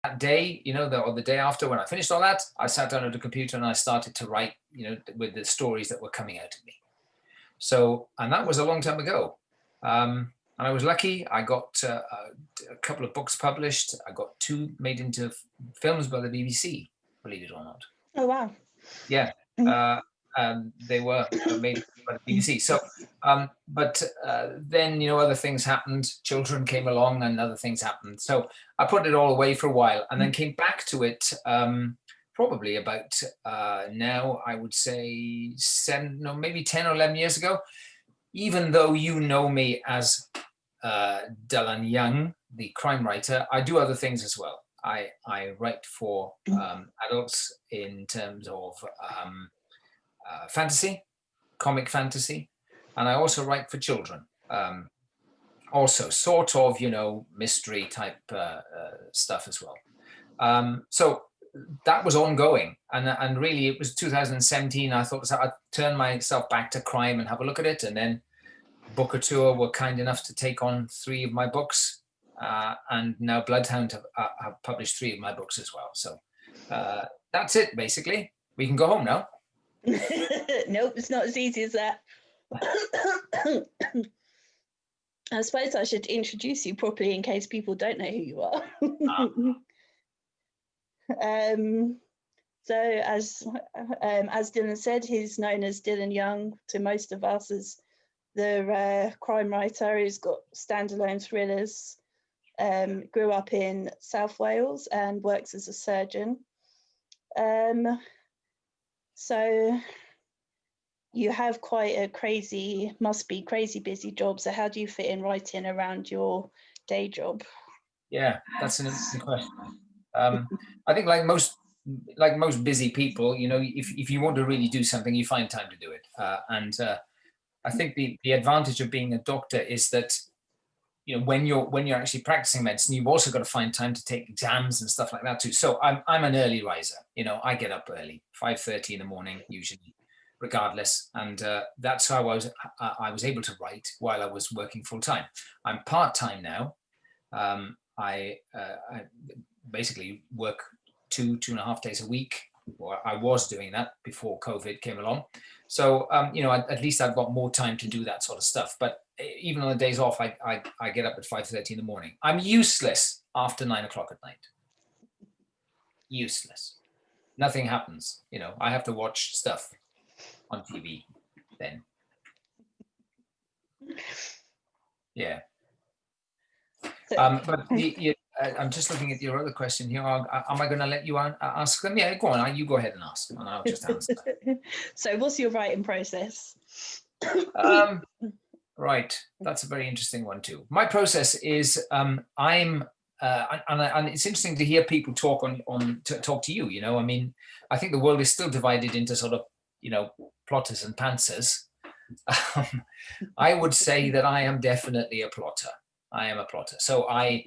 that day, or the day after, when I finished all that, I sat down at a computer and I started to write, with the stories that were coming out of me. So, and that was a long time ago. And I was lucky. I got a couple of books published. I got 2 made into films by the BBC, believe it or not. Oh, wow. Yeah. They were made by the BBC. So, but then, other things happened. Children came along and other things happened. So I put it all away for a while and then came back to it probably about now, I would say maybe 10 or 11 years ago. Even though you know me as Dylan Young, the crime writer, I do other things as well. I write for adults in terms of fantasy, comic fantasy, and I also write for children. Also, sort of, mystery type stuff as well. So that was ongoing, and really, it was 2017. I thought I'd turn myself back to crime and have a look at it, and then Bookouture were kind enough to take on 3 of my books, and now Bloodhound have published 3 of my books as well. So that's it, basically. We can go home now. Nope, it's not as easy as that. I suppose I should introduce you properly in case people don't know who you are. So as Dylan said, he's known as Dylan Young to most of us as the crime writer who's got standalone thrillers, grew up in South Wales and works as a surgeon. So you have quite a must be crazy busy job. So how do you fit in writing around your day job? Yeah, that's an interesting question. I think like most busy people, if you want to really do something, you find time to do it. And I think the advantage of being a doctor is that, when you're actually practicing medicine, you've also got to find time to take exams and stuff like that too. So I'm an early riser. I get up early, 5:30 in the morning usually, regardless, and that's how I was able to write while I was working full time. I'm part time now. I basically work 2.5 days a week. Or I was doing that before COVID came along. So, at least I've got more time to do that sort of stuff. But even on the days off, I get up at 5:30 in the morning. I'm useless after 9 o'clock at night. Useless. Nothing happens. I have to watch stuff on TV then. Yeah. But I'm just looking at your other question here. Am I going to let you ask them? Yeah, go on. You go ahead and ask, and I'll just answer. So what's your writing process? Right. That's a very interesting one too. My process is and it's interesting to hear people talk talk to you. I mean, I think the world is still divided into sort of, plotters and pantsers. I would say that I am definitely a plotter. I am a plotter. So I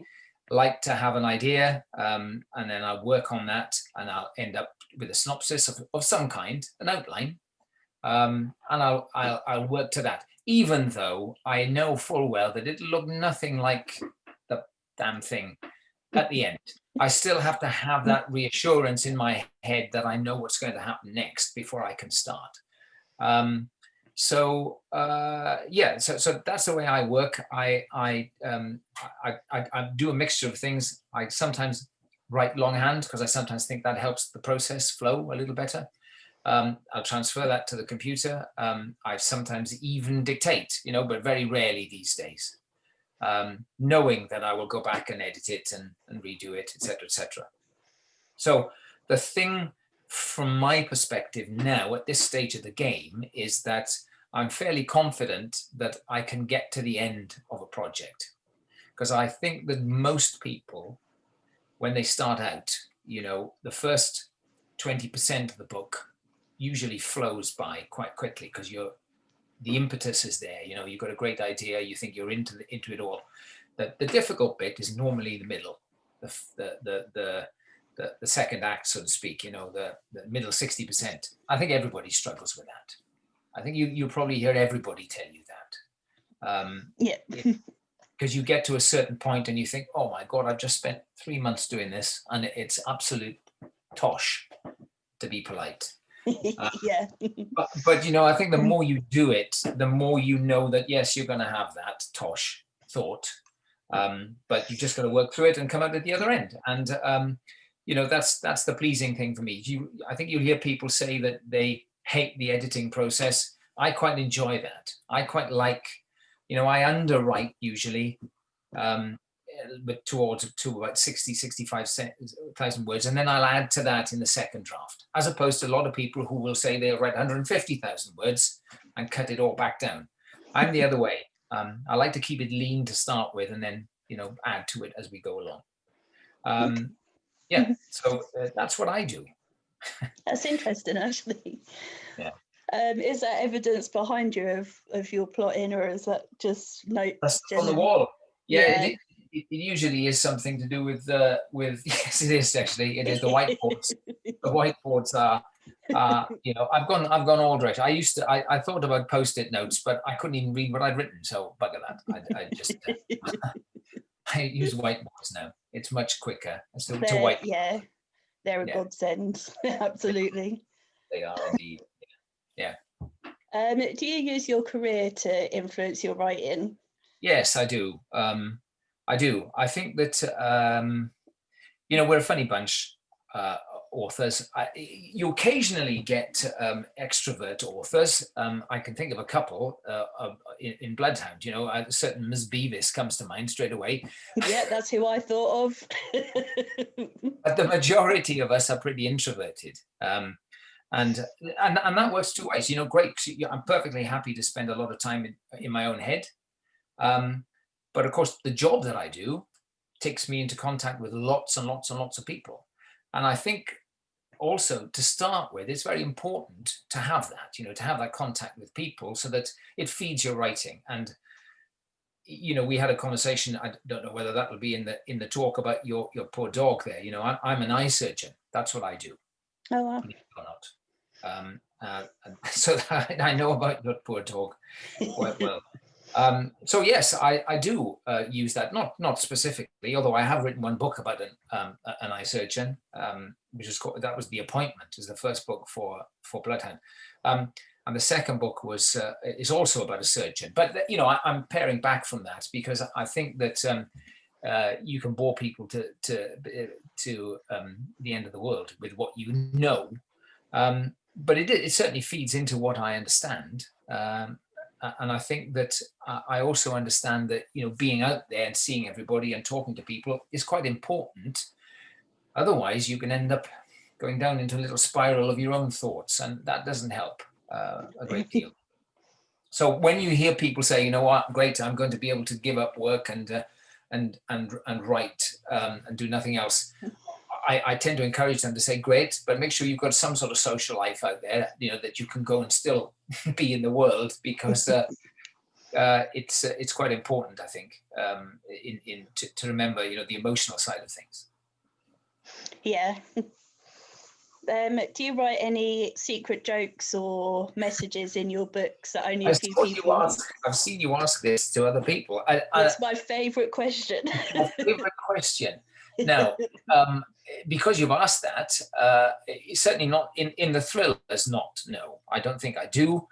like to have an idea, and then I'll work on that, and I'll end up with a synopsis of some kind, an outline, and I'll work to that. Even though I know full well that it'll look nothing like the damn thing at the end. I still have to have that reassurance in my head that I know what's going to happen next before I can start. So that's the way I work. I do a mixture of things. I sometimes write longhand because I sometimes think that helps the process flow a little better. I'll transfer that to the computer. I sometimes even dictate, but very rarely these days, knowing that I will go back and edit it and redo it, etc., etc. So the thing from my perspective now at this stage of the game is that I'm fairly confident that I can get to the end of a project, because I think that most people, when they start out, the first 20% of the book usually flows by quite quickly because the impetus is there. You've got a great idea, you think you're into it all. The difficult bit is normally the middle, the second act, so to speak, the middle 60%. I think everybody struggles with that. I think you probably hear everybody tell you that. Yeah. because you get to a certain point and you think, oh my God, I've just spent 3 months doing this and it's absolute tosh, to be polite. Yeah. But you know, I think the more you do it, the more you know that yes, you're going to have that tosh thought, but you just got to work through it and come out at the other end. And you know, that's the pleasing thing for me. I think you'll hear people say that they hate the editing process. I quite enjoy that. I quite like, you know, I underwrite usually, but to about 65,000 words, and then I'll add to that in the second draft, as opposed to a lot of people who will say they'll write 150,000 words and cut it all back down. I'm the other way. I like to keep it lean to start with, and then, you know, add to it as we go along. Yeah, so that's what I do. That's interesting, actually. Yeah. Is that evidence behind you of your plotting, or is that just notes? That's on the wall. Yeah, Yeah. it usually is something to do with yes, it is actually. It is the whiteboards. The whiteboards are you know, I've gone all right. I thought about post-it notes, but I couldn't even read what I'd written. So bugger that. I just I use whiteboards now. It's much quicker to white. Yeah, they're a Yeah. godsend. Absolutely. They are indeed. Yeah. Do you use your career to influence your writing? Yes, I do. I do. I think that you know, we're a funny bunch, authors. You occasionally get extrovert authors. I can think of a couple in Bloodhound. You know, a certain Ms. Beavis comes to mind straight away. Yeah, that's who I thought of. But the majority of us are pretty introverted. And that works two ways. You know, great. I'm perfectly happy to spend a lot of time in my own head. But of course, the job that I do takes me into contact with lots and lots and lots of people. And I think also, to start with, it's very important to have that, you know, to have that contact with people so that it feeds your writing. And, you know, we had a conversation, I don't know whether that will be in the talk about your poor dog there. You know, I'm an eye surgeon. That's what I do. Oh, wow. Believe it or not. So I know about your poor dog quite well. So yes, I do use that, not specifically, although I have written one book about an eye surgeon, which is called, that was The Appointment, is the first book for Bloodhound. And the second book is also about a surgeon. But, you know, I'm paring back from that because I think that you can bore people to the end of the world with what you know. But it certainly feeds into what I understand. And I think that I also understand that, you know, being out there and seeing everybody and talking to people is quite important. Otherwise, you can end up going down into a little spiral of your own thoughts, and that doesn't help a great deal. So when you hear people say, you know what, great, I'm going to be able to give up work and write and do nothing else, I tend to encourage them to say, great, but make sure you've got some sort of social life out there, you know, that you can go and still be in the world, because it's quite important, I think, to remember, you know, the emotional side of things. Yeah. Do you write any secret jokes or messages in your books that only a few people? I've seen you ask this to other people. It's my favourite question. My favourite question. Now, because you've asked that, it's certainly not in the thrillers. No, I don't think I do.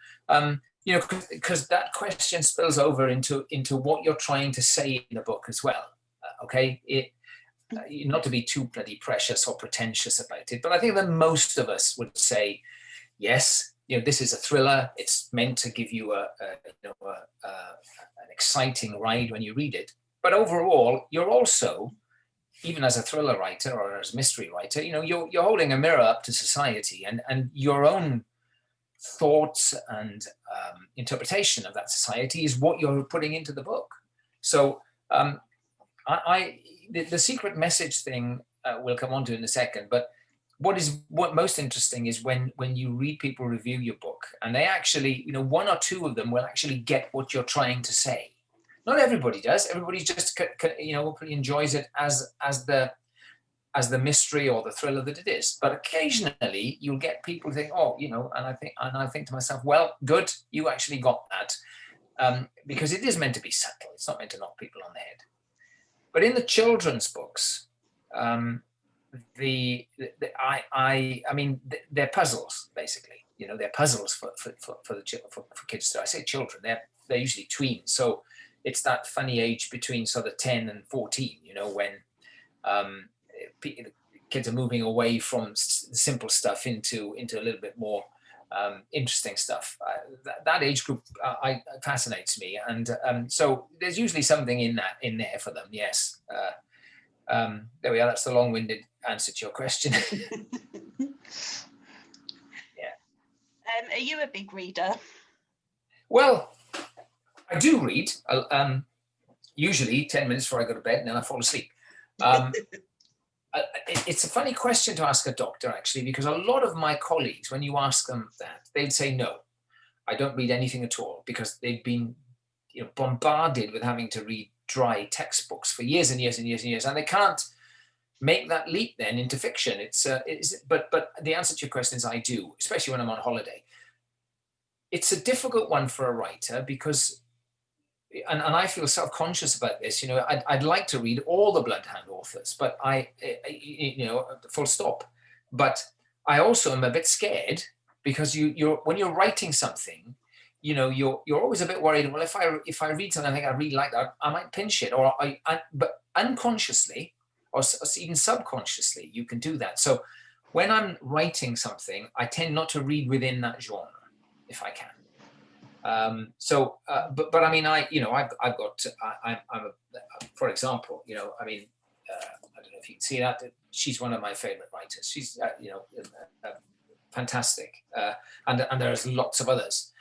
You know, because that question spills over into what you're trying to say in the book as well. Okay, not to be too bloody precious or pretentious about it, but I think that most of us would say, yes, you know, this is a thriller. It's meant to give you an exciting ride when you read it. But overall, you're also, even as a thriller writer or as a mystery writer, you know, you're holding a mirror up to society, and your own thoughts and interpretation of that society is what you're putting into the book. So the secret message thing we'll come on to in a second, but what most interesting is when you read people review your book, and they actually, you know, one or two of them will actually get what you're trying to say. Not everybody does. Everybody just, you know, hopefully enjoys it as the mystery or the thriller that it is. But occasionally you'll get people think, oh, you know, and I think to myself, well, good, you actually got that. because it is meant to be subtle. It's not meant to knock people on the head. But in the children's books, I mean, they're puzzles basically. You know, they're puzzles for kids. I say children. They're usually tweens, so it's that funny age between sort of 10 and 14. You know, when kids are moving away from simple stuff into a little bit more interesting stuff. That age group fascinates me, and so there's usually something in there for them. Yes. There we are. That's the long-winded answer to your question. Yeah. Are you a big reader? Well, I do read. Usually 10 minutes before I go to bed, and then I fall asleep. It's a funny question to ask a doctor, actually, because a lot of my colleagues, when you ask them that, they'd say, no, I don't read anything at all, because they've been, you know, bombarded with having to read dry textbooks for years and years and years and years, and they can't make that leap then into fiction. But the answer to your question is I do, especially when I'm on holiday. It's a difficult one for a writer because, and I feel self-conscious about this, you know, I'd like to read all the Bloodhound authors, but you know, full stop. But I also am a bit scared because when you're writing something, you know, you're always a bit worried. Well, if I read something I think I really like that, I might pinch it, but unconsciously or even subconsciously, you can do that. So when I'm writing something, I tend not to read within that genre if I can. But I mean, I've got, for example, you know, I mean, I don't know if you can see that. She's one of my favorite writers. She's, you know, fantastic. And there's lots of others.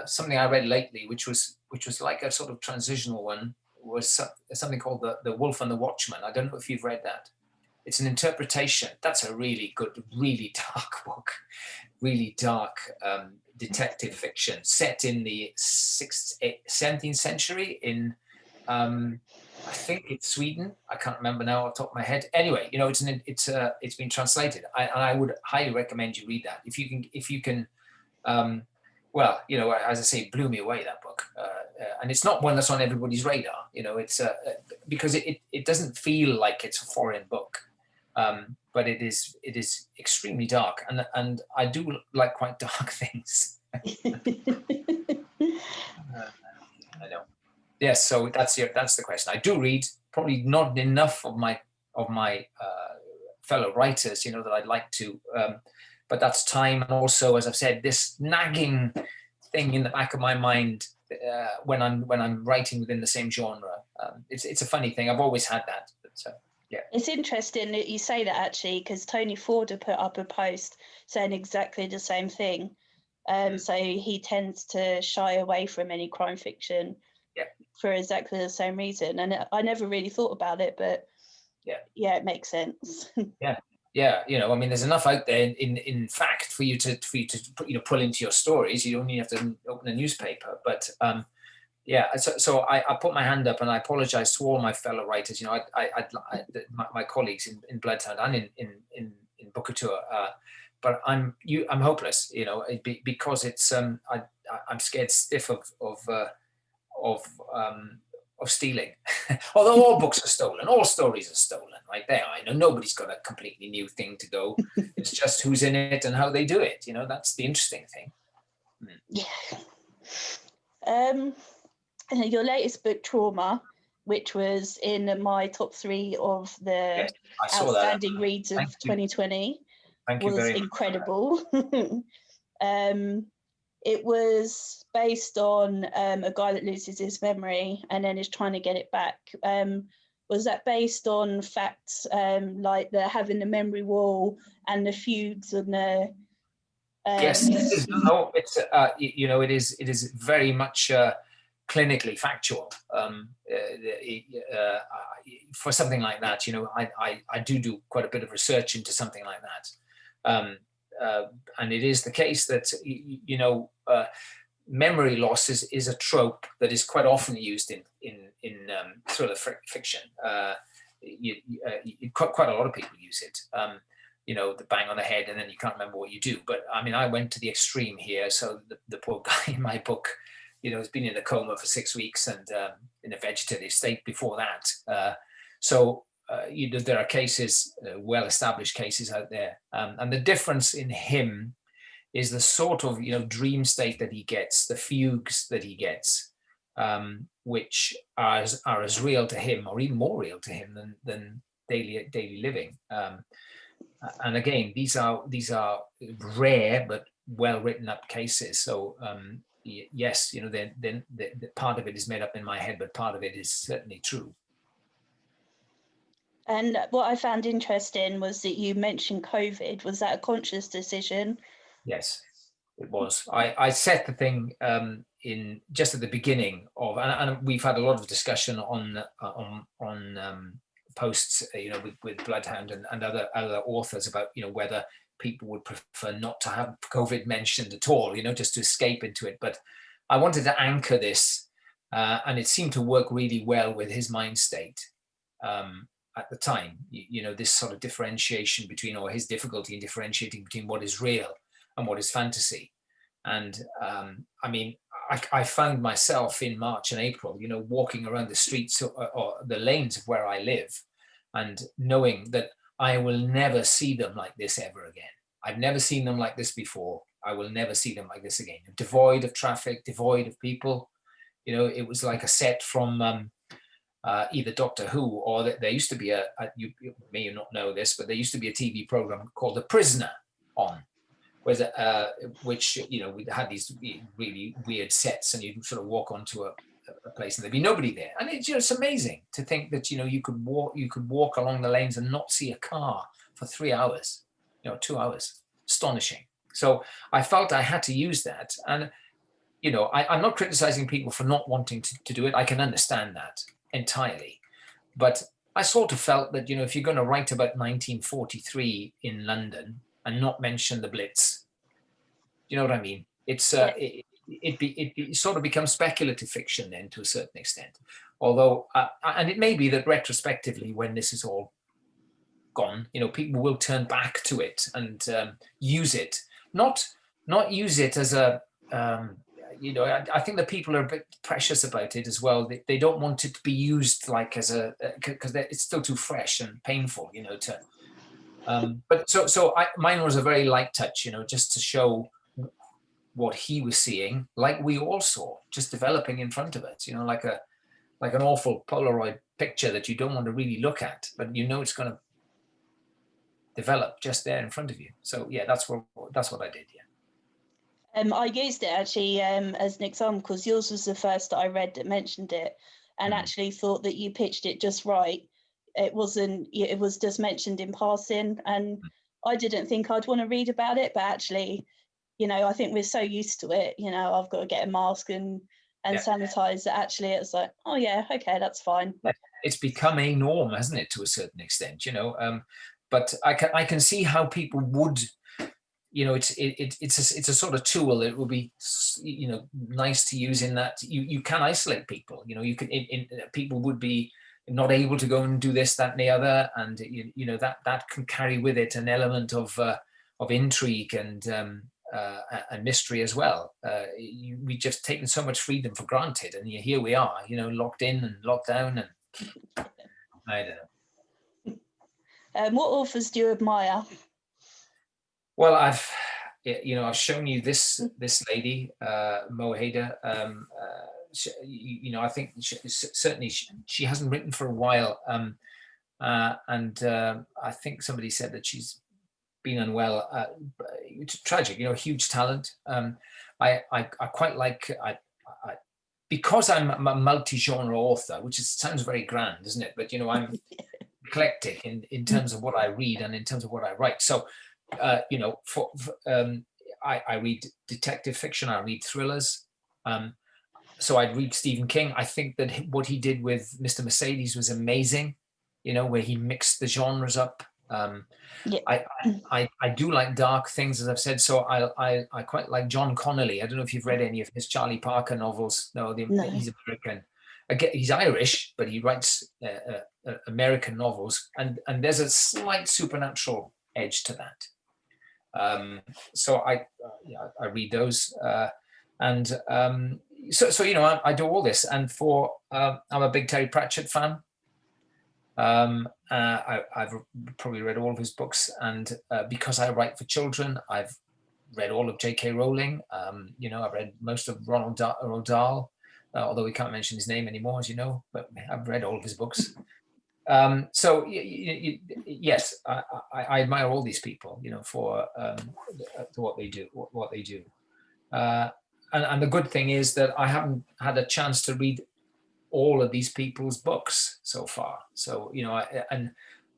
Something I read lately, which was like a sort of transitional one, was something called The Wolf and the Watchman. I don't know if you've read that. It's an interpretation. That's a really good, really dark book, really dark detective fiction set in the 17th century in, I think it's Sweden. I can't remember now off the top of my head. Anyway, you know, it's been translated. And I would highly recommend you read that if you can. Well, you know, as I say, it blew me away, that book. And it's not one that's on everybody's radar. You know, it's because it doesn't feel like it's a foreign book. But it is extremely dark, and I do like quite dark things. I know. Yes, so that's the question. I do read, probably not enough of my fellow writers, you know, that I'd like to, but that's time, and also, as I've said, this nagging thing in the back of my mind when I'm writing within the same genre. It's a funny thing. I've always had that. But, yeah. It's interesting that you say that, actually, because Tony Ford had put up a post saying exactly the same thing. So he tends to shy away from any crime fiction for exactly the same reason. And I never really thought about it, but yeah, it makes sense. Yeah, you know, I mean, there's enough out there in fact for you to you know, pull into your stories. You don't even have to open a newspaper, but yeah. So I put my hand up and I apologize to all my fellow writers. You know, my colleagues in Bloodhound and in Book Tour, but I'm hopeless. You know, because it's I'm scared stiff of stealing. Although all books are stolen, all stories are stolen, right? They are. You know, nobody's got a completely new thing to go. It's just who's in it and how they do it. You know, that's the interesting thing. Yeah. Your latest book, Trauma, which was in my top 3 of the outstanding reads of 2020, was incredible. It was based on a guy that loses his memory and then is trying to get it back. Was that based on facts like having the memory wall and the feuds and the? Yes, no, it's you know, it is very much clinically factual. For something like that, you know, I do quite a bit of research into something like that. And it is the case that, you know, memory loss is a trope that is quite often used in sort of fiction. Quite a lot of people use it. You know, the bang on the head and then you can't remember what you do. But I mean, I went to the extreme here. So the poor guy in my book has been in a coma for 6 weeks and in a vegetative state before that. There are cases, well-established cases out there. And the difference in him is the sort of, dream state that he gets, the fugues that he gets, which are as real to him, or even more real to him than daily living. And again, these are rare but well written up cases. So yes, then the part of it is made up in my head, but part of it is certainly true. And what I found interesting was that you mentioned COVID. Was that a conscious decision? Yes, it was. I set the thing in just at the beginning of, and we've had a lot of discussion on posts, with Bloodhound and other authors about, whether people would prefer not to have COVID mentioned at all, just to escape into it. But I wanted to anchor this, and it seemed to work really well with his mind state at the time. This sort of differentiation between, or his difficulty in differentiating between what is real and what is fantasy. And I found myself in March and April, walking around the streets or the lanes of where I live, and knowing that I will never see them like this ever again. I've never seen them like this before. I will never see them like this again. Devoid of traffic, devoid of people. It was like a set from either Doctor Who, or there used to be you may not know this, but there used to be a TV program called The Prisoner on, which we had these really weird sets, and you'd sort of walk onto a place and there'd be nobody there. And it's amazing to think that you could walk along the lanes and not see a car for 3 hours, 2 hours. Astonishing. So I felt I had to use that. And I'm not criticizing people for not wanting to do it. I can understand that entirely. But I sort of felt that, if you're going to write about 1943 in London and not mention the Blitz, you know what I mean? It's it sort of becomes speculative fiction then, to a certain extent. Although, and it may be that retrospectively, when this is all gone, people will turn back to it and use it, not use it as a I think that people are a bit precious about it as well. They don't want it to be used like as because it's still too fresh and painful, to. But mine was a very light touch, just to show what he was seeing, like we all saw, just developing in front of us, like an awful Polaroid picture that you don't want to really look at, but it's going to develop just there in front of you. So yeah, that's what I did. Yeah. I used it actually as an example, because yours was the first that I read that mentioned it, and actually thought that you pitched it just right. It was just mentioned in passing, and I didn't think I'd want to read about it, but actually, I think we're so used to it, I've got to get a mask and sanitize, that actually it's like, oh yeah, okay, that's fine. It's become a norm, hasn't it, to a certain extent, but I can see how people would, it's a sort of tool that will be, nice to use in that you can isolate people, you can, people would be not able to go and do this, that, and the other, and that can carry with it an element of intrigue and mystery as well. We've just taken so much freedom for granted, and here we are, locked in and locked down, and I don't know. What authors do you admire? Well, I've shown you this lady, Mo Hayder. I think certainly she hasn't written for a while, and I think somebody said that she's been unwell. It's tragic, huge talent. I quite like, because I'm a multi-genre author, which sounds very grand, doesn't it? But I'm eclectic in terms of what I read and in terms of what I write. So I read detective fiction, I read thrillers. So I'd read Stephen King. I think that what he did with Mr. Mercedes was amazing, where he mixed the genres up. I do like dark things, as I've said. So I quite like John Connolly. I don't know if you've read any of his Charlie Parker novels. No. He's American. Again, he's Irish, but he writes American novels, and there's a slight supernatural edge to that. So I read those, and so you know, I do all this, and I'm a big Terry Pratchett fan. I've probably read all of his books, and because I write for children, I've read all of J.K. Rowling. You know, I've read most of Roald Dahl, although we can't mention his name anymore, as you know, but I've read all of his books. So yes, I admire all these people, you know, for what they do, what they do. And the good thing is that I haven't had a chance to read all of these people's books so far. So, you know, and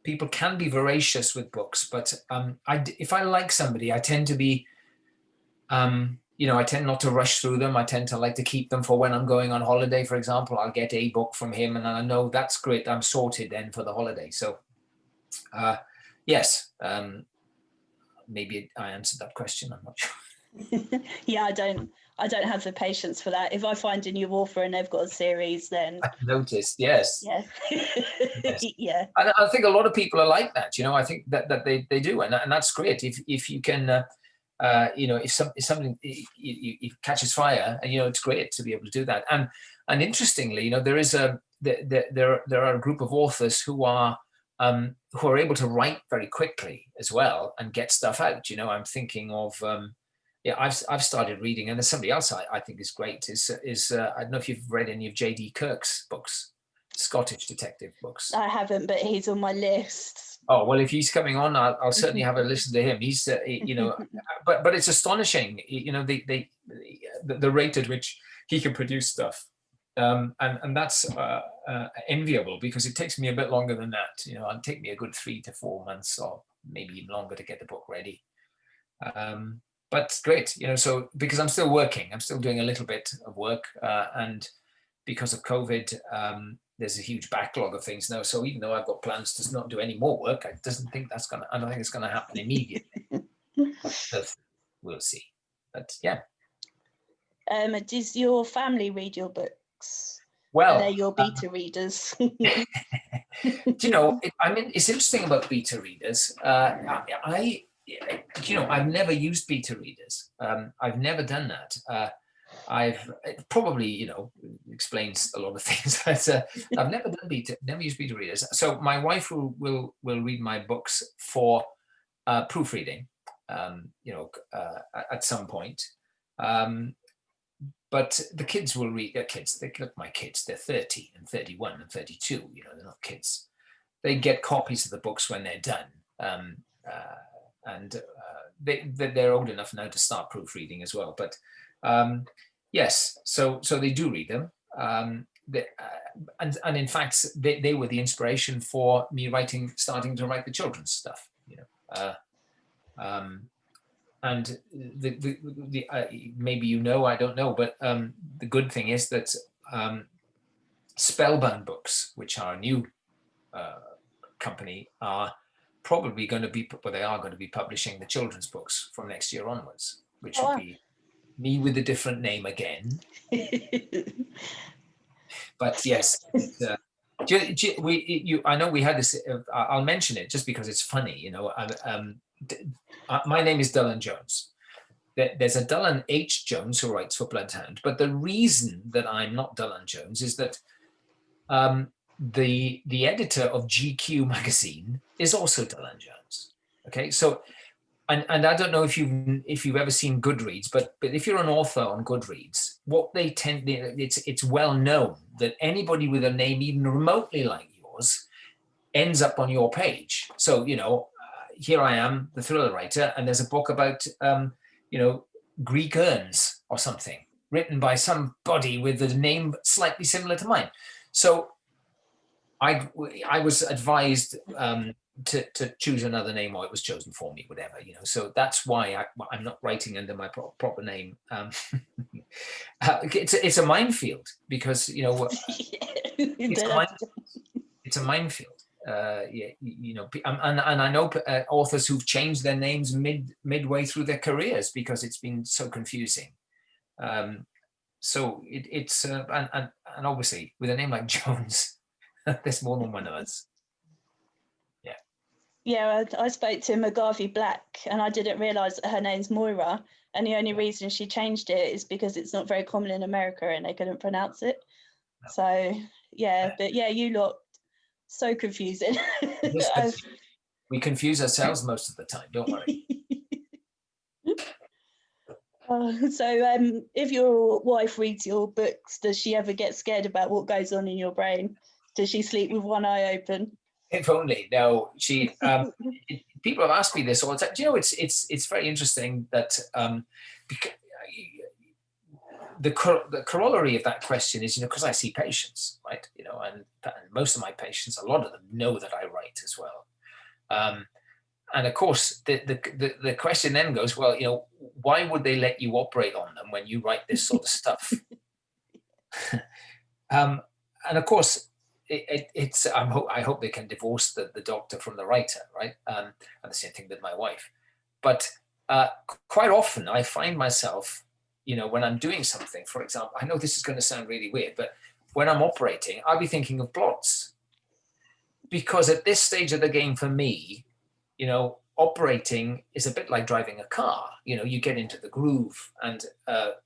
people can be voracious with books, but if I like somebody, I tend to be, you know, I tend not to rush through them. I tend to like to keep them for when I'm going on holiday, for example. I'll get a book from him and I know that's great. I'm sorted then for the holiday. So, yes, maybe I answered that question. I'm not sure. Yeah, I don't have the patience for that. If I find a new author and they've got a series, then I've noticed, yes. yeah. Yes. Yeah. And I think a lot of people are like that, you know. I think that they do, and that's great. If you can, you know, if something it catches fire, and you know, it's great to be able to do that. And interestingly, you know, there are a group of authors who are able to write very quickly as well and get stuff out. You know, I'm thinking of. Yeah, I've started reading, and there's somebody else I think is great. Is I don't know if you've read any of J.D. Kirk's books, Scottish detective books. I haven't, but he's on my list. Oh well, if he's coming on, I'll certainly have a listen to him. He's you know, but it's astonishing, you know, the rate at which he can produce stuff, and that's enviable because it takes me a bit longer than that. You know, it'll take me a good 3 to 4 months or maybe even longer to get the book ready. But great, you know, so because I'm still working, I'm still doing a little bit of work, and because of COVID, there's a huge backlog of things now. So even though I've got plans to not do any more work, I don't think it's going to happen immediately. But we'll see. But yeah. Does your family read your books? Well, are they your beta readers? Do you know, I mean, it's interesting about beta readers. You know, I've never used beta readers. I've never done that. It probably, you know, explains a lot of things. But I've never used beta readers. So my wife will read my books for proofreading, you know, at some point. But the kids will read. My kids. They're 30 and 31 and 32. You know, they're not kids. They get copies of the books when they're done. And they're old enough now to start proofreading as well. But yes, so they do read them. And in fact, they were the inspiration for me starting to write the children's stuff. You know, and maybe you know, I don't know, but the good thing is that Spellbound Books, which are a new company, are probably going to be, but they are going to be publishing the children's books from next year onwards, which will be me with a different name again. But yes, I know we had this. I'll mention it just because it's funny. You know, my name is Dylan Jones. There's a Dylan H. Jones who writes for Bloodhound, but the reason that I'm not Dylan Jones is that the editor of GQ magazine is also Dylan Jones. Okay, so and I don't know if you've ever seen Goodreads, but if you're an author on Goodreads, what they tend, it's well known that anybody with a name even remotely like yours ends up on your page. So you know, here I am, the thriller writer, and there's a book about you know, Greek urns or something written by somebody with a name slightly similar to mine. So I was advised to choose another name, or it was chosen for me, whatever, you know. So that's why I'm not writing under my proper name. It's a minefield because, you know, it's a minefield. Yeah, you know, and I know authors who've changed their names midway through their careers because it's been so confusing. So it's and obviously with a name like Jones, there's more than one of us. Yeah, I spoke to McGarvey Black, and I didn't realise that her name's Moira, And the only reason she changed it is because it's not very common in America and they couldn't pronounce it. So yeah, but yeah, you lot so confusing. We confuse ourselves most of the time, don't worry. So if your wife reads your books, does she ever get scared about what goes on in your brain? Does she sleep with one eye open? If only. No, she. People have asked me this all the time. Do you know, it's very interesting that because the corollary of that question is, because I see patients, right? And most of my patients, a lot of them know that I write as well. And of course, the question then goes, well, why would they let you operate on them when you write this sort of stuff? And of course, I hope they can divorce the doctor from the writer, right? And the same thing with my wife. But quite often I find myself, when I'm doing something, for example, I know this is going to sound really weird, but when I'm operating, I'll be thinking of plots. Because at this stage of the game for me, operating is a bit like driving a car. You get into the groove and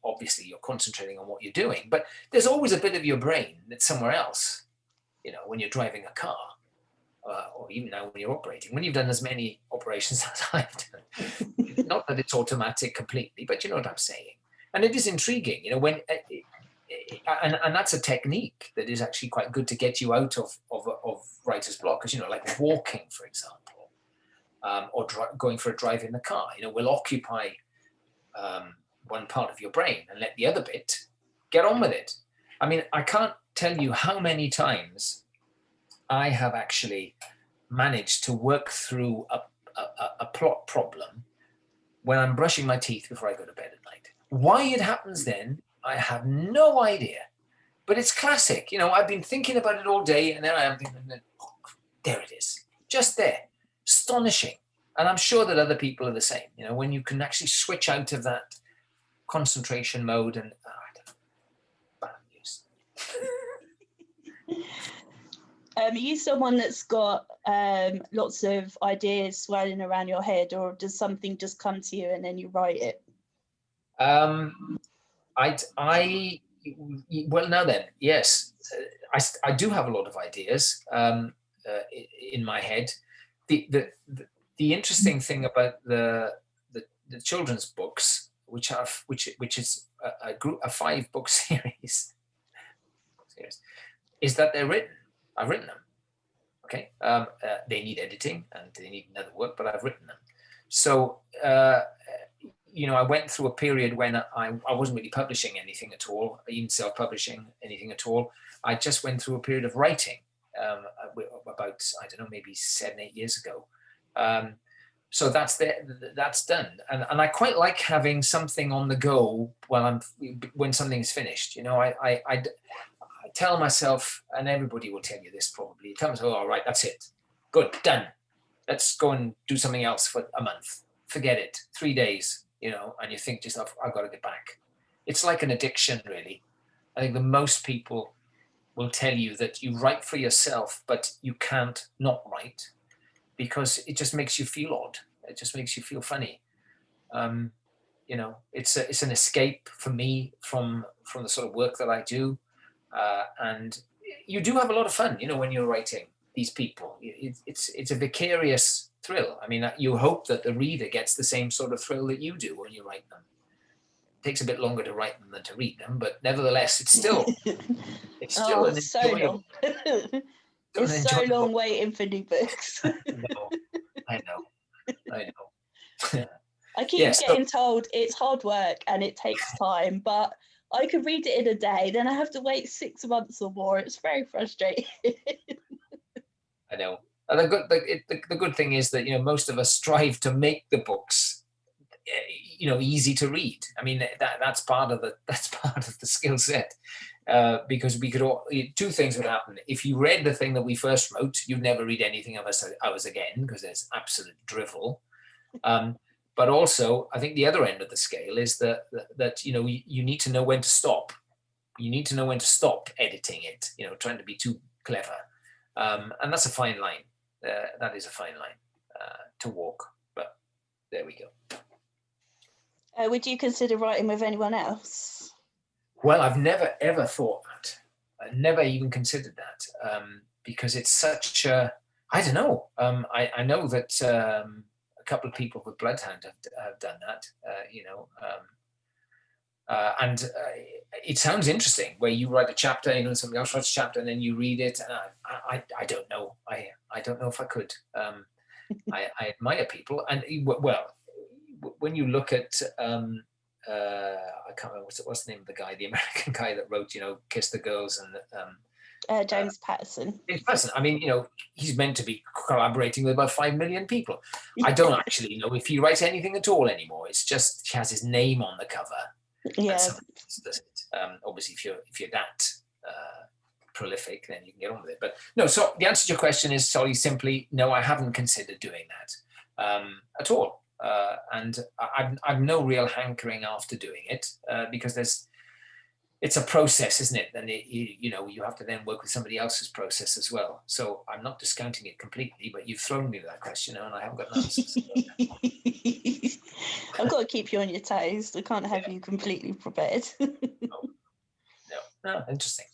obviously you're concentrating on what you're doing, but there's always a bit of your brain that's somewhere else, when you're driving a car or even now when you're operating, when you've done as many operations as I've done. Not that it's automatic completely, but you know what I'm saying. And it is intriguing, when and that's a technique that is actually quite good to get you out of writer's block, because like walking, for example, or going for a drive in the car, will occupy one part of your brain and let the other bit get on with it. I mean, I can't tell you how many times I have actually managed to work through a plot problem when I'm brushing my teeth before I go to bed at night. Why it happens then, I have no idea. But it's classic. I've been thinking about it all day, and then I am thinking, oh, there it is, just there. Astonishing. And I'm sure that other people are the same. When you can actually switch out of that concentration mode and I don't know, bad news. Are you someone that's got lots of ideas swirling around your head, or does something just come to you and then you write it? Well, now then, yes, I do have a lot of ideas in my head. The interesting thing about the children's books, which is a 5-book series, is that they're written. I've written them. Okay, they need editing and they need another work, but I've written them. So I went through a period when I wasn't really publishing anything at all, even self-publishing anything at all. I just went through a period of writing about, I don't know, maybe 7-8 years ago. So that's done, and I quite like having something on the go when something is finished. I tell myself, and everybody will tell you this probably, tell myself, all right, that's it, good, done. Let's go and do something else for a month. Forget it, 3 days, and you think to yourself, I've got to get back. It's like an addiction, really. I think that most people will tell you that you write for yourself, but you can't not write because it just makes you feel odd. It just makes you feel funny. It's an escape for me from the sort of work that I do. And you do have a lot of fun, when you're writing these people. It's a vicarious thrill. I mean, you hope that the reader gets the same sort of thrill that you do when you write them. It takes a bit longer to write them than to read them, but nevertheless, it's still an enjoyable. It's so long waiting for new books. I know. I keep getting told it's hard work and it takes time, but I could read it in a day, then I have to wait 6 months or more. It's very frustrating. I know. And the good thing is that most of us strive to make the books easy to read. I mean, that's part of the skill set. Because we could two things would happen. If you read the thing that we first wrote, you'd never read anything of ours again, because there's absolute drivel. But also, I think the other end of the scale is that you need to know when to stop. You need to know when to stop editing it, trying to be too clever. And that's a fine line. That is a fine line to walk. But there we go. Would you consider writing with anyone else? Well, I've never ever thought that. I never even considered that, because it's such a. I don't know. I know that a couple of people with Bloodhound have done that. And it sounds interesting where you write a chapter, somebody else writes a chapter, and then you read it. And I don't know. I don't know if I could. I admire people, and well, when you look at I can't remember what's the name of the guy, the American guy that wrote, Kiss the Girls, and James Patterson. James Patterson. I mean, he's meant to be collaborating with about 5 million people. I don't actually know if he writes anything at all anymore. It's just he has his name on the cover. Yeah. Does it. Obviously, if you're that prolific, then you can get on with it. But no. So the answer to your question is sorry, simply no. I haven't considered doing that at all. And I've no real hankering after doing it because it's a process, isn't it? And you have to then work with somebody else's process as well. So I'm not discounting it completely, but you've thrown me with that question, and I haven't got an answer. I've got to keep you on your toes. I can't have you completely prepared. No, interesting.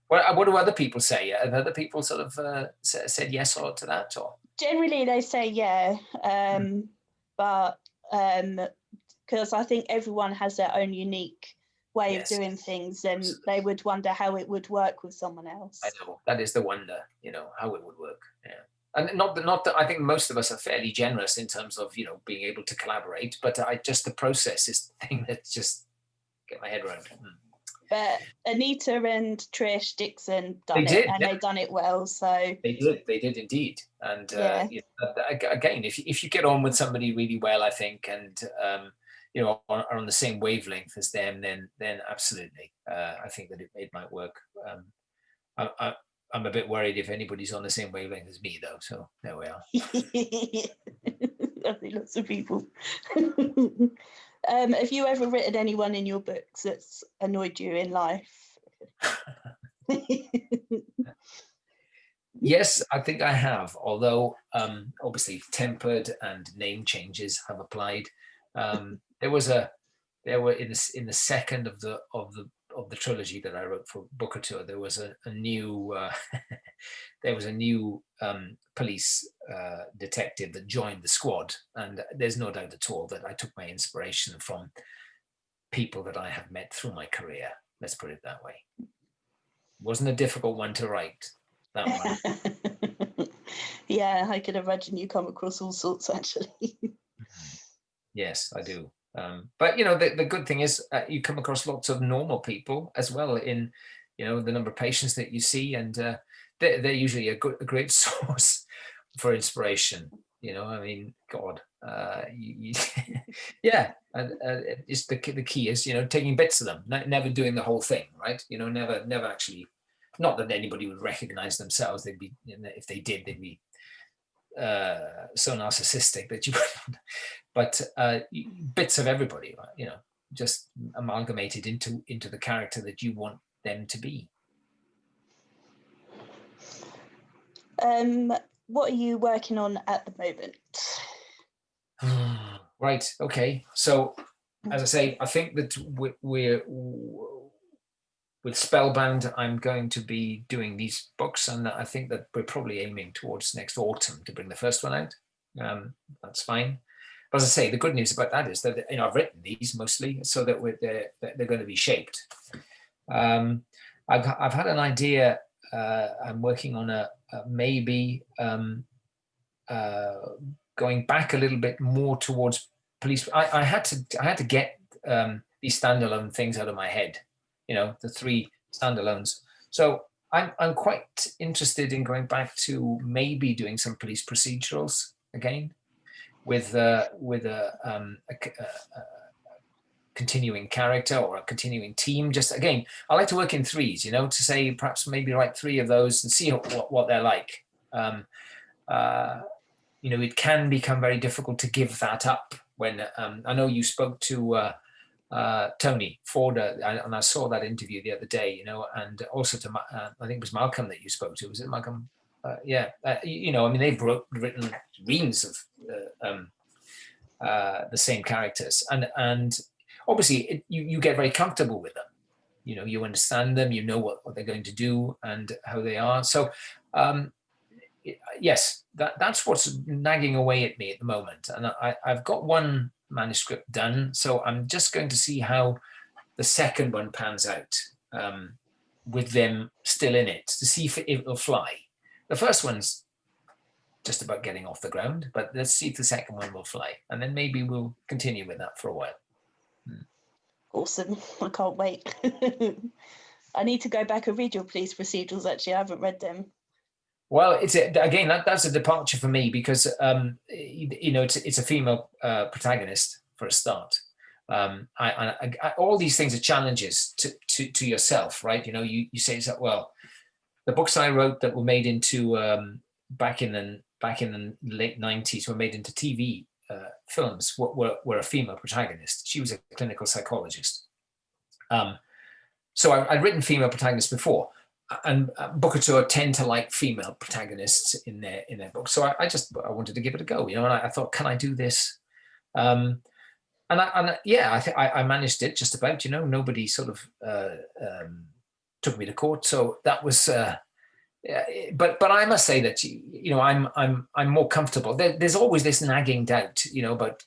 Well, what do other people say? Have other people sort of said yes or to that? Or generally, they say yeah. But because I think everyone has their own unique way of doing things, and they would wonder how it would work with someone else. I know, that is the wonder, how it would work. Yeah. And not that I think most of us are fairly generous in terms of, being able to collaborate, but just the process is the thing that just get my head around. But Anita and Trish Dixon they've done it well. So they did indeed. And again, if you get on with somebody really well, I think, and are on the same wavelength as them, then absolutely, I think that it might work. I'm a bit worried if anybody's on the same wavelength as me, though. So there we are. I think lots of people. Have you ever written anyone in your books that's annoyed you in life? Yes, I think I have. Although obviously tempered and name changes have applied. There were in the second of the trilogy that I wrote for Booker Tour, there was a new police detective that joined the squad, and there's no doubt at all that I took my inspiration from people that I have met through my career. Let's put it that way. It wasn't a difficult one to write, that one. Yeah, I can imagine you come across all sorts, actually. Yes, I do. But the good thing is you come across lots of normal people as well in the number of patients that you see, and they're usually a great source for inspiration. I mean, God, yeah. And it's the key is taking bits of them, never doing the whole thing, right? Never actually. Not that anybody would recognize themselves. They'd be, if they did, they'd be so narcissistic that you wouldn't. But bits of everybody, just amalgamated into the character that you want them to be. What are you working on at the moment? Right. Okay. So, as I say, I think that we're with Spellbound, I'm going to be doing these books, and I think that we're probably aiming towards next autumn to bring the first one out. That's fine. But as I say, the good news about that is that I've written these mostly so that they're going to be shaped. I've had an idea. I'm working on maybe going back a little bit more towards police. I had to get these standalone things out of my head. The 3 standalones. So I'm quite interested in going back to maybe doing some police procedurals again, with a continuing character or a continuing team. Just again, I like to work in 3s. To say perhaps maybe write 3 of those and see what they're like. It can become very difficult to give that up when I know you spoke to. Tony Ford, and I saw that interview the other day, and also to I think it was Malcolm that you spoke to. Was it Malcolm? Yeah, I mean, they've written reams of the same characters, and obviously you get very comfortable with them. You know, you understand them, you know what they're going to do and how they are. So yes, that's what's nagging away at me at the moment. And I've got one manuscript done, so I'm just going to see how the second one pans out, with them still in it, to see if it'll fly. The first one's just about getting off the ground, but let's see if the second one will fly. And then maybe we'll continue with that for a while. Awesome. I can't wait. I need to go back and read your police procedurals, actually. I haven't read them. Well, again, that's a departure for me because, you know, it's a female protagonist for a start. All these things are challenges to yourself, right? You know, you say, well, the books I wrote that were made into back in the late 90s were made into TV films were a female protagonist. She was a clinical psychologist. So I'd written female protagonists before, and Book or Two tend to like female protagonists in their books. So I wanted to give it a go, you know, and I thought, can I do this? Yeah, I managed it just about, you know, nobody sort of took me to court. So that was, but I must say that, you know, I'm more comfortable. There's always this nagging doubt, you know, about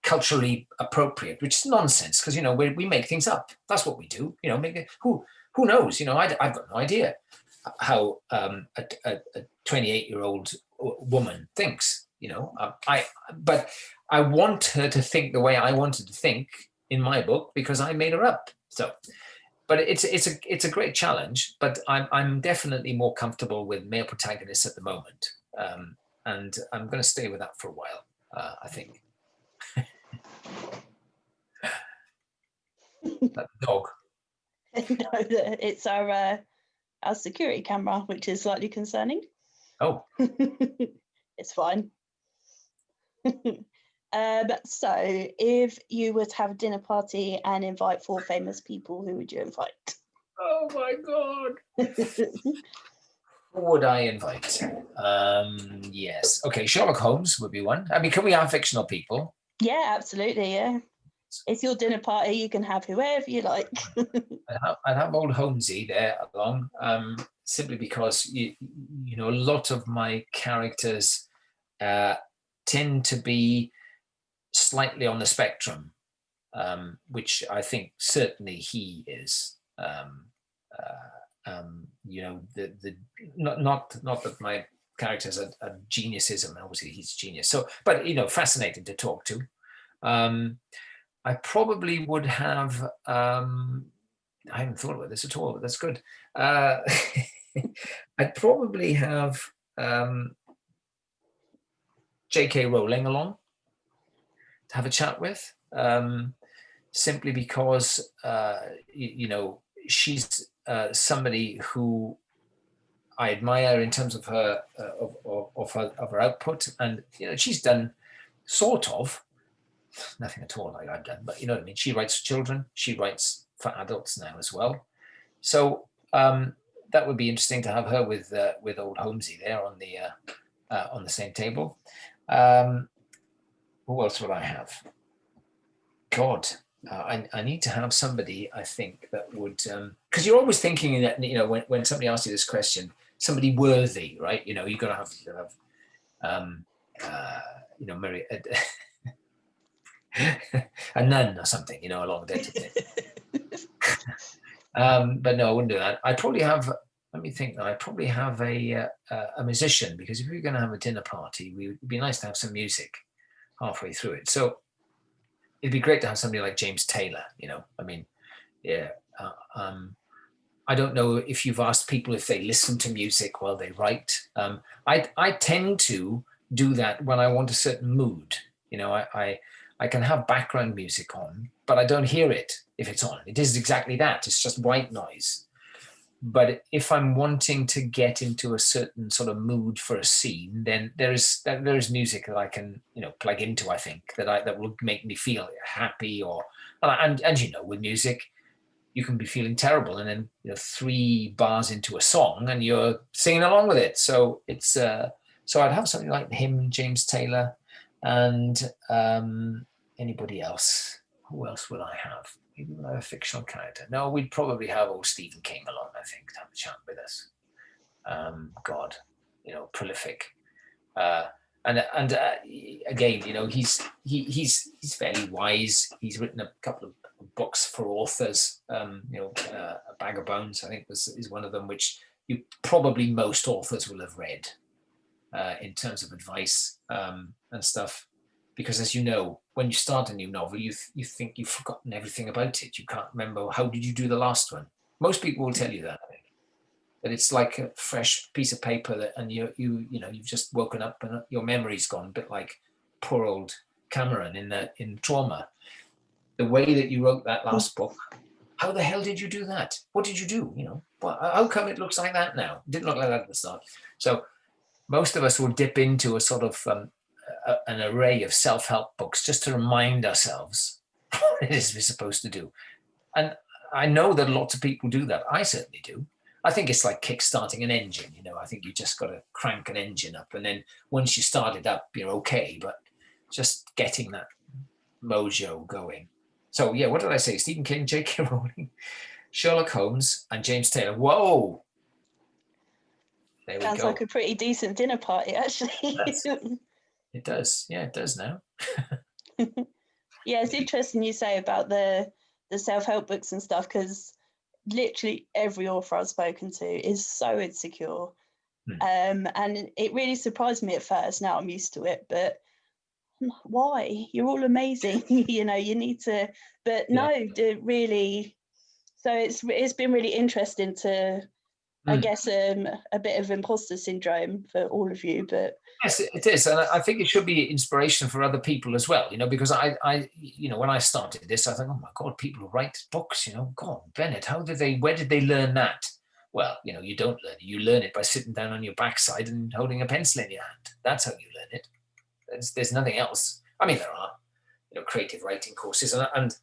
culturally appropriate, which is nonsense because, you know, we make things up. That's what we do, you know. Who knows? You know, I've got no idea how a 28-year-old woman thinks. You know, but I want her to think the way I wanted to think in my book because I made her up. So, but it's a great challenge. But I'm definitely more comfortable with male protagonists at the moment, and I'm going to stay with that for a while. I think. That dog. No, it's our security camera, which is slightly concerning. Oh, it's fine. So if you were to have a dinner party and invite 4 famous people, who would you invite? Oh my God. Who would I invite? Yes. Okay, Sherlock Holmes would be one. I mean, can we have fictional people? Yeah, absolutely, yeah. It's your dinner party, you can have whoever you like. I'd have old Holmesy there along, simply because, you know, a lot of my characters tend to be slightly on the spectrum, which I think certainly he is. You know, not that my characters are geniuses, and obviously he's a genius. So, but you know, fascinating to talk to. I probably would have. I haven't thought about this at all, but that's good. I'd probably have J.K. Rowling along to have a chat with, simply because you know, she's somebody who I admire in terms of her of her output, and you know, she's done sort of nothing at all like I've done, but you know what I mean. She writes for children, she writes for adults now as well. So that would be interesting to have her with old Holmesy there on the same table. Who else would I have? God, I need to have somebody, I think, that would, because you're always thinking that, you know, when somebody asks you this question, somebody worthy, right? You know, you gotta have you know, Mary. A nun or something, you know, along that thing. But no, I wouldn't do that. I'd probably have, let me think, I'd probably have a musician, because if we were going to have a dinner party, it'd be nice to have some music halfway through it. So it'd be great to have somebody like James Taylor, you know, I mean, yeah. I don't know if you've asked people if they listen to music while they write. I tend to do that when I want a certain mood. You know, I can have background music on, but I don't hear it if it's on. It is exactly that. It's just white noise. But if I'm wanting to get into a certain sort of mood for a scene, then there is music that I can, you know, plug into. I think that will make me feel happy, or and you know, with music, you can be feeling terrible, and then, you know, 3 bars into a song and you're singing along with it. So it's so I'd have something like him, James Taylor, and anybody else. who else will I have? Maybe we'll have a fictional character. No, we'd probably have old Stephen King along, I think, to have a chat with us. God, prolific. And again, he's fairly wise. He's written a couple of books for authors. A Bag of Bones, I think, is one of them, which probably most authors will have read in terms of advice and stuff. Because as you know, when you start a new novel, you think you've forgotten everything about it. You can't remember, how did you do the last one? Most people will tell you that. I think that it's like a fresh piece of paper and you've just woken up and your memory's gone, a bit like poor old Cameron in Trauma. The way that you wrote that last book, how the hell did you do that? What did you do? How come it looks like that now? It didn't look like that at the start. So most of us will dip into a sort of an array of self-help books just to remind ourselves what it is we're supposed to do. And I know that lots of people do that. I certainly do. I think it's like kickstarting an engine. I think you just got to crank an engine up, and then once you start it up, you're okay. But just getting that mojo going. So yeah, what did I say? Stephen King, J.K. Rowling, Sherlock Holmes, and James Taylor. Whoa! There we Sounds go. like a pretty decent dinner party, actually. It does. Yeah, it does now. Yeah, it's interesting you say about the self-help books and stuff, because literally every author I've spoken to is so insecure. And it really surprised me at first. Now I'm used to it, but why? You're all amazing. You need to, but no, really. So it's been really interesting to, I guess, a bit of imposter syndrome for all of you, but yes, it is, and I think it should be inspiration for other people as well. Because I when I started this, I thought, oh my God, people who write books. God, Bennett, where did they learn that? Well, you don't learn it. You learn it by sitting down on your backside and holding a pencil in your hand. That's how you learn it. There's nothing else. I mean, there are, creative writing courses, and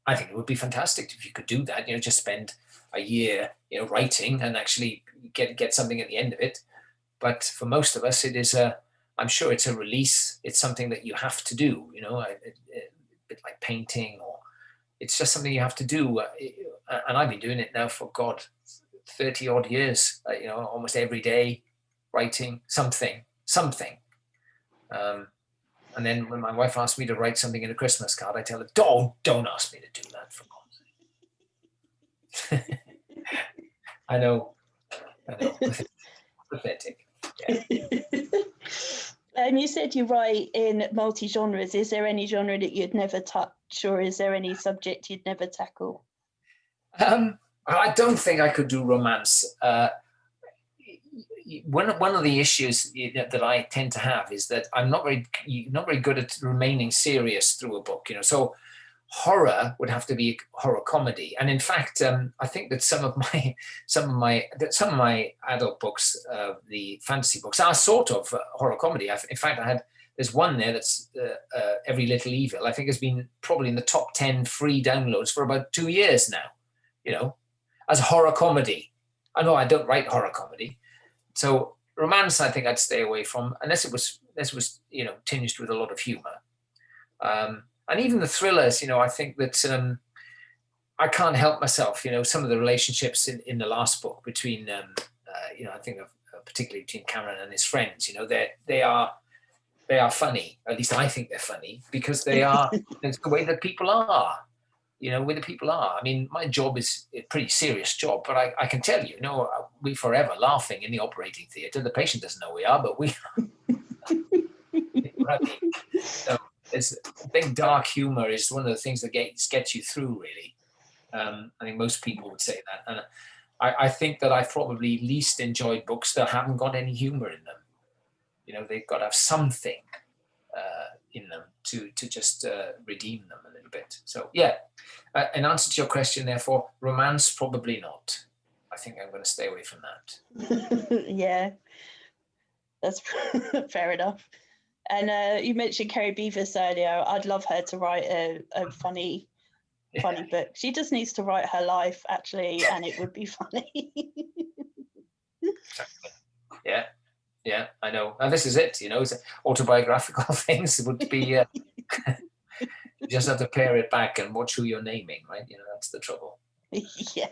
I think it would be fantastic if you could do that. Just spend a year, writing and actually get something at the end of it. But for most of us, it is I'm sure it's a release. It's something that you have to do, a bit like painting, or it's just something you have to do. And I've been doing it now for, God, 30 odd years, almost every day, writing something. And then when my wife asks me to write something in a Christmas card, I tell her, don't ask me to do that, for God's sake. I know. Pathetic. Yeah. And you said you write in multi-genres. Is there any genre that you'd never touch, or is there any subject you'd never tackle? I don't think I could do romance. One of the issues that I tend to have is that I'm not very good at remaining serious through a book. So horror would have to be horror comedy, and in fact, I think that some of my adult books, the fantasy books, are sort of horror comedy. In fact, there's one there that's Every Little Evil. I think has been probably in the top 10 free downloads for about 2 years now. As horror comedy. I know I don't write horror comedy, so romance I think I'd stay away from unless it was tinged with a lot of humor. And even the thrillers, I think that I can't help myself. Some of the relationships in the last book between, I think of particularly between Cameron and his friends. They are funny. At least I think they're funny because they are. It's the way that people are. Where the people are. I mean, my job is a pretty serious job, but I can tell you, we forever laughing in the operating theatre. The patient doesn't know we are, but we are. So, I think dark humor is one of the things that gets you through, really. I think most people would say that. And I think that I've probably least enjoyed books that haven't got any humor in them. They've got to have something in them to just redeem them a little bit. So, yeah, in answer to your question, therefore, romance, probably not. I think I'm going to stay away from that. Yeah, that's fair enough. And you mentioned Kerry Beavis earlier. I'd love her to write a funny book. She just needs to write her life, actually, and it would be funny. Exactly. Yeah, I know. And this is it, it's autobiographical things would be, You just have to pare it back and watch who you're naming, right? You know, that's the trouble. Yeah.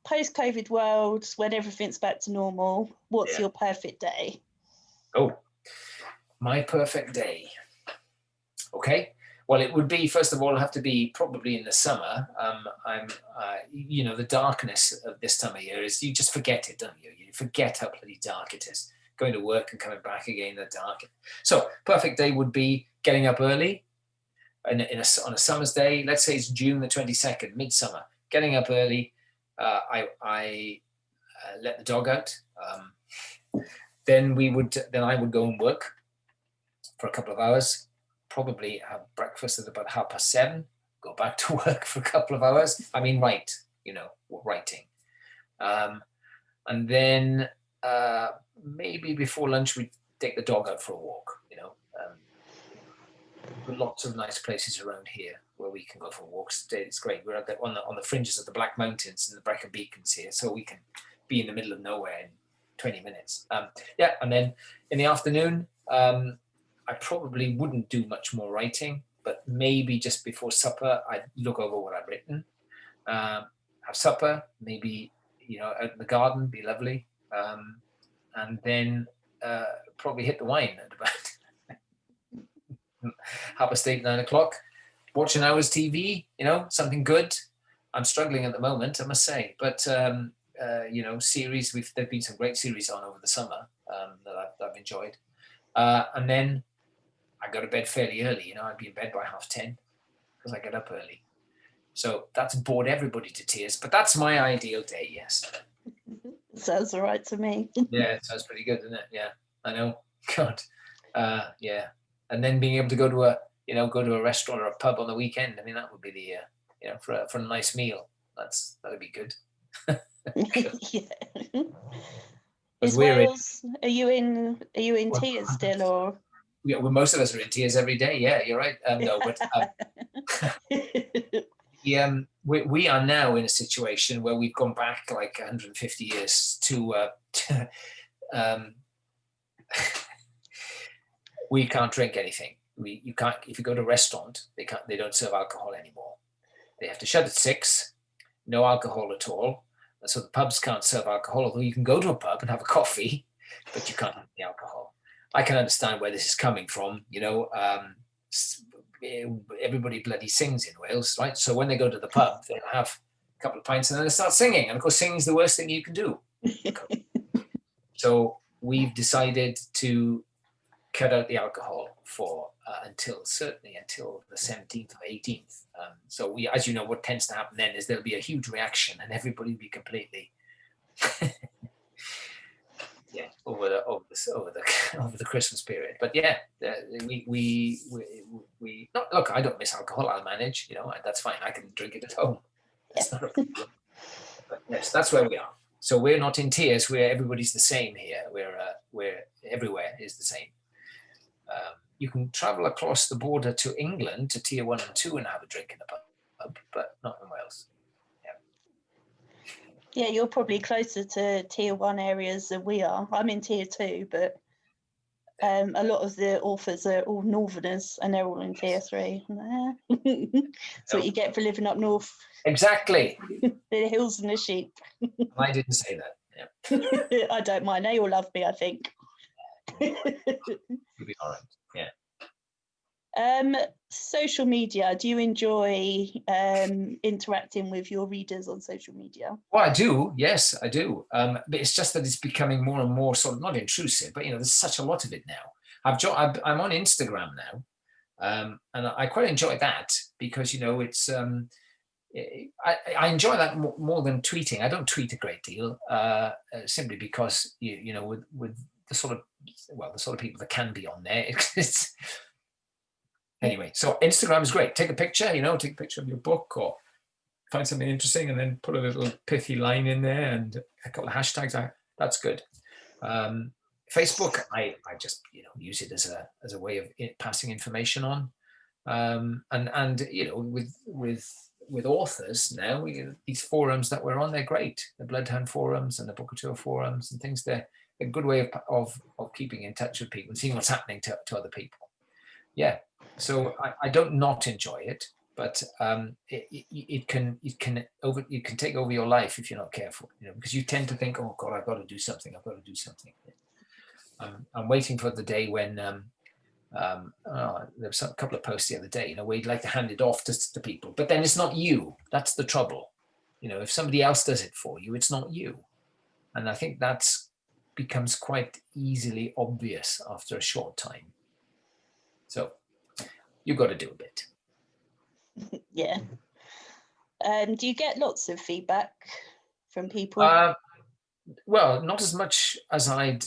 Post-COVID world, when everything's back to normal, what's Yeah. your perfect day? Oh, my perfect day. Okay. Well, it would be, first of all, have to be probably in the summer. You know, the darkness of this time of year is, you just forget it, don't you? You forget how bloody dark it is. Going to work and coming back again in the dark. So, perfect day would be getting up early on a summer's day. Let's say it's June the 22nd, midsummer. Getting up early. I let the dog out. Then I would go and work for a couple of hours. Probably have breakfast at about 7:30, go back to work for a couple of hours. I mean, writing. And then maybe before lunch, we'd take the dog out for a walk, lots of nice places around here where we can go for walks. It's great. We're on the fringes of the Black Mountains and the Brecon Beacons here, so we can be in the middle of nowhere in 20 minutes. And then in the afternoon, I probably wouldn't do much more writing, but maybe just before supper, I'd look over what I've written, have supper, maybe, out in the garden, be lovely. And then probably hit the wine at about 8:30, 9:00, watch an hour's TV, something good. I'm struggling at the moment, I must say, but series, there've been some great series on over the summer that I've enjoyed. And then I go to bed fairly early, I'd be in bed by 10:30 because I get up early. So that's bored everybody to tears, but that's my ideal day, yes. Sounds all right to me. Yeah, it sounds pretty good, doesn't it? Yeah, I know. God. Yeah. And then being able to go to a restaurant or a pub on the weekend. I mean, that would be the, for a nice meal. That'd be good. Yeah. Because Is Wales? Are you in tears still, or? Yeah, well, most of us are in tears every day. Yeah, you're right. No, but we are now in a situation where we've gone back like 150 years to we can't drink anything. You can't, if you go to a restaurant, they don't serve alcohol anymore. They have to shut at 6, no alcohol at all. So the pubs can't serve alcohol, although you can go to a pub and have a coffee, but you can't have the alcohol. I can understand where this is coming from. Everybody bloody sings in Wales, right? So when they go to the pub, they'll have a couple of pints and then they start singing. And of course, singing is the worst thing you can do. So we've decided to cut out the alcohol for until the 17th or 18th. So as you know, what tends to happen then is there'll be a huge reaction and everybody will be completely over the Christmas period. But yeah, we not, look, I don't miss alcohol. I'll manage, that's fine. I can drink it at home. It's not a problem. But yes, that's where we are. So we're not in tears. Everybody's the same here. We're everywhere is the same. You can travel across the border to England to tier 1 and 2 and have a drink in a pub, but not in Wales. Yeah, you're probably closer to tier 1 areas than we are. I'm in tier 2, but a lot of the authors are all northerners and they're all in tier 3. That's what you get for living up north. Exactly. The hills and the sheep. I didn't say that. Yeah. I don't mind. They all love me, I think. You'll be all right. Yeah. Social media. Do you enjoy interacting with your readers on social media? Well, I do. Yes, I do. But it's just that it's becoming more and more sort of not intrusive, but there's such a lot of it now. I'm on Instagram now, and I quite enjoy that because it's. I enjoy that more than tweeting. I don't tweet a great deal, simply because with the sort of people that can be on there. Anyway, so Instagram is great. Take a picture, take a picture of your book or find something interesting and then put a little pithy line in there and a couple of hashtags. That's good. Facebook, I just use it as a way of passing information on. And with authors now, these forums that we're on, they're great. The Bloodhound forums and the Bookouture forums and things, they're a good way of keeping in touch with people and seeing what's happening to other people. Yeah. So I don't not enjoy it, but it can take over your life if you're not careful, because you tend to think, oh God, I've got to do something. I've got to do something. I'm waiting for the day when there was a couple of posts the other day, where you'd like to hand it off to people, but then it's not you. That's the trouble. If somebody else does it for you, it's not you. And I think that's becomes quite easily obvious after a short time. So you've got to do a bit. Yeah. Do you get lots of feedback from people? Well, not as much as I'd.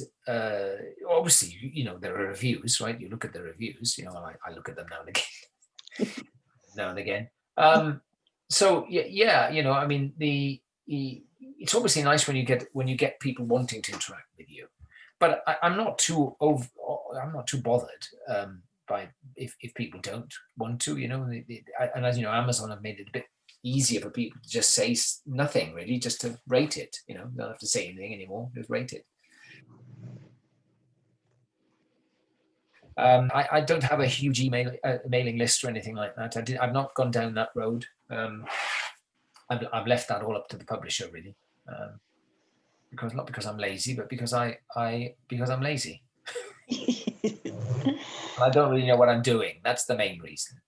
Obviously, there are reviews, right? You look at the reviews. I look at them now and again. So yeah, I mean, it's obviously nice when you get people wanting to interact with you, but I'm not too bothered by if people don't want to, and as you know, Amazon have made it a bit easier for people to just say nothing really, just to rate it. Don't have to say anything anymore, just rate it. I don't have a huge mailing list or anything like that. I've not gone down that road. I've left that all up to the publisher really, not because I'm lazy, but because I'm lazy. I don't really know what I'm doing. That's the main reason.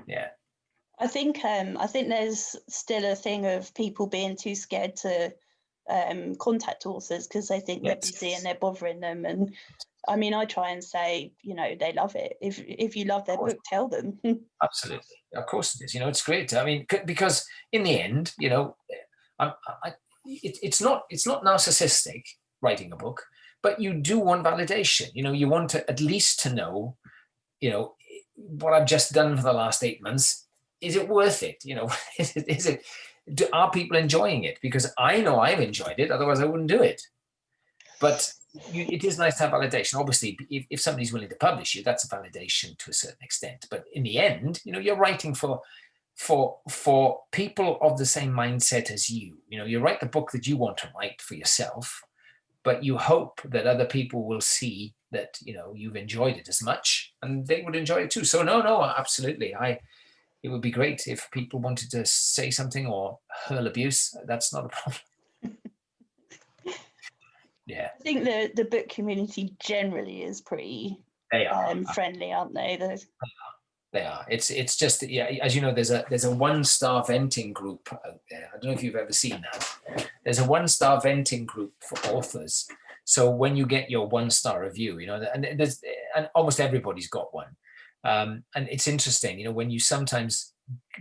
Yeah. I think there's still a thing of people being too scared to contact authors because they think they're busy and they're bothering them. And I mean, I try and say, they love it. If you love their book, tell them. Absolutely, of course it is. It's great. I mean, because in the end, it's not narcissistic writing a book, but you do want validation. You want to at least to know, what I've just done for the last 8 months. Is it worth it? Is it? Are people enjoying it? Because I know I've enjoyed it. Otherwise, I wouldn't do it. But it is nice to have validation. Obviously, if somebody's willing to publish you, that's a validation to a certain extent. But in the end, you're writing for people of the same mindset as you. You write the book that you want to write for yourself, but you hope that other people will see that you've enjoyed it as much, and they would enjoy it too. So no, absolutely. It would be great if people wanted to say something or hurl abuse. That's not a problem. Yeah. I think the book community generally is pretty friendly, aren't they? They are. It's just, yeah, as you know, there's a one-star venting group out there. I don't know if you've ever seen that. There's a one-star venting group for authors. So when you get your one-star review, and almost everybody's got one. And it's interesting, when you sometimes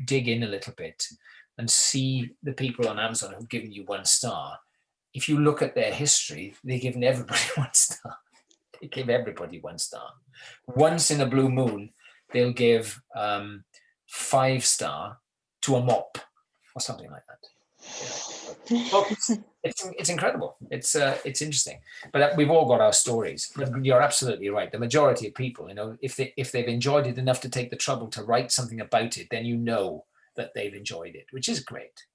dig in a little bit and see the people on Amazon who've given you 1 star. If you look at their history, they've given everybody 1 star. They give everybody 1 star. Once in a blue moon, they'll give 5 star to a mop or something like that. Well, it's incredible. It's interesting, but we've all got our stories. But you're absolutely right. The majority of people, if they've enjoyed it enough to take the trouble to write something about it, then that they've enjoyed it, which is great.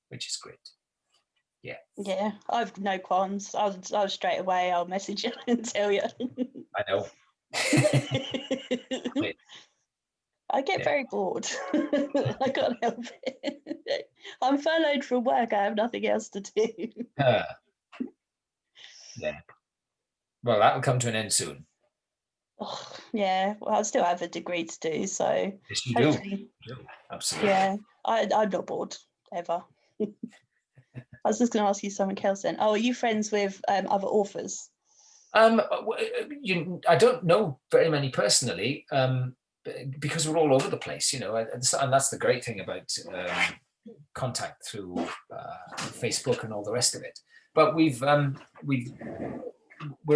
Yeah, I've no qualms. I'll straight away. I'll message you and tell you. I know. I get very bored. I can't help it. I'm furloughed from work. I have nothing else to do. Yeah. Well, that'll come to an end soon. Oh, yeah. Well, I still have a degree to do, so yes, you do. Absolutely. Yeah, I'm not bored ever. I was just going to ask you something else then. Oh, are you friends with other authors? I don't know very many personally. Because we're all over the place, and that's the great thing about contact through Facebook and all the rest of it. But we're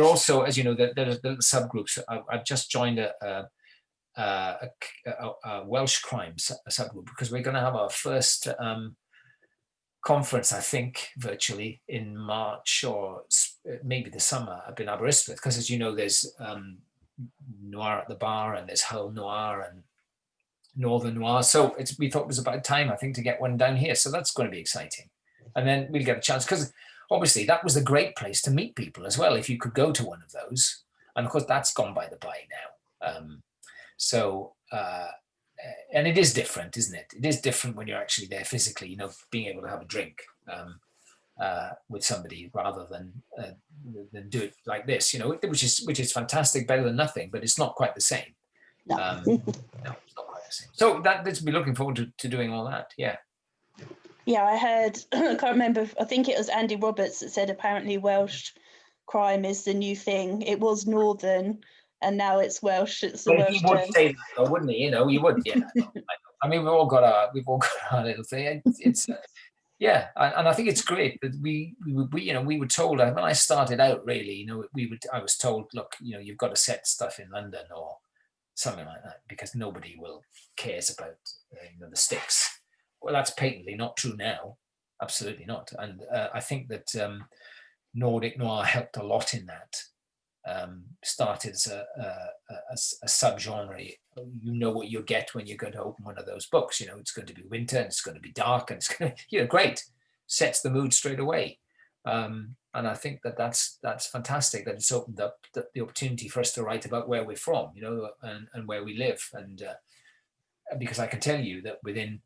also, as you know, there's the subgroups. I've just joined a Welsh crime subgroup because we're going to have our first conference, I think, virtually in March or maybe the summer up in Aberystwyth. Because as you know, there's Noir at the Bar and there's Hull Noir and Northern Noir. So we thought it was about time, I think, to get one down here. So that's going to be exciting. And then we'll get a chance, because obviously that was a great place to meet people as well, if you could go to one of those. And of course, that's gone by the by now. So, and it is different, isn't it? It is different when you're actually there physically, you know, being able to have a drink with somebody rather than do it like this, you know, which is fantastic, better than nothing, but it's not quite the same. No. No, it's not quite the same. So let's be looking forward to doing all that. Yeah. Yeah, I heard, I can't remember, I think it was Andy Roberts that said apparently Welsh crime is the new thing. It was Northern and now it's Welsh. It's the Well, Welsh he would term. say that, though, wouldn't he? You know, he would. Yeah. I mean, we've all got our little thing. It's yeah, and I think it's great that we you know, we were told when I started out, really, you know, I was told, look, you know, you've got to set stuff in London or something like that because nobody will cares about you know, the sticks. Well, that's patently not true now. Absolutely not. And I think that Nordic noir helped a lot in that. Started as a subgenre. You know what you get when you're going to open one of those books. You know, it's going to be winter and it's going to be dark and it's going to, you know, great. Sets the mood straight away. And I think that that's fantastic that it's opened up the opportunity for us to write about where we're from, you know, and where we live. And because I can tell you that within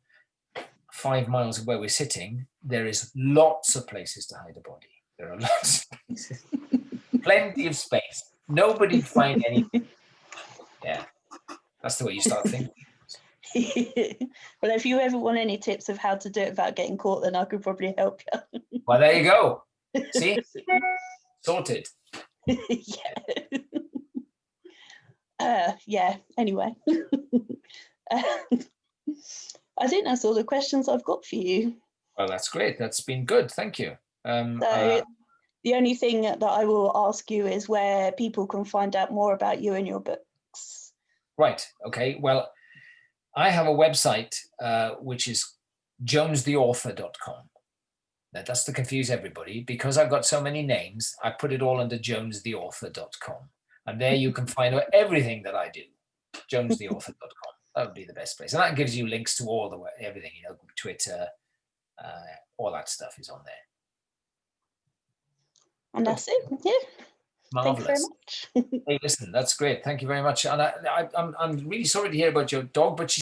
5 miles of where we're sitting, there is lots of places to hide a body. There are lots of places. Plenty of space. Nobody find anything. Yeah, that's the way you start thinking. Well, if you ever want any tips of how to do it without getting caught, then I could probably help you. Well, there you go. See, sorted. Yeah. Yeah. Anyway, I think that's all the questions I've got for you. Well, that's great. That's been good. Thank you. So the only thing that I will ask you is where people can find out more about you and your books. Right. Okay. Well, I have a website which is jonestheauthor.com. Now, that's to confuse everybody. Because I've got so many names, I put it all under jonestheauthor.com. And there you can find out everything that I do. jonestheauthor.com. That would be the best place. And that gives you links to all everything, you know, Twitter, all that stuff is on there. And that's it. Yeah. Marvelous. Thanks very much. Hey, listen, that's great. Thank you very much. And I'm really sorry to hear about your dog, but she's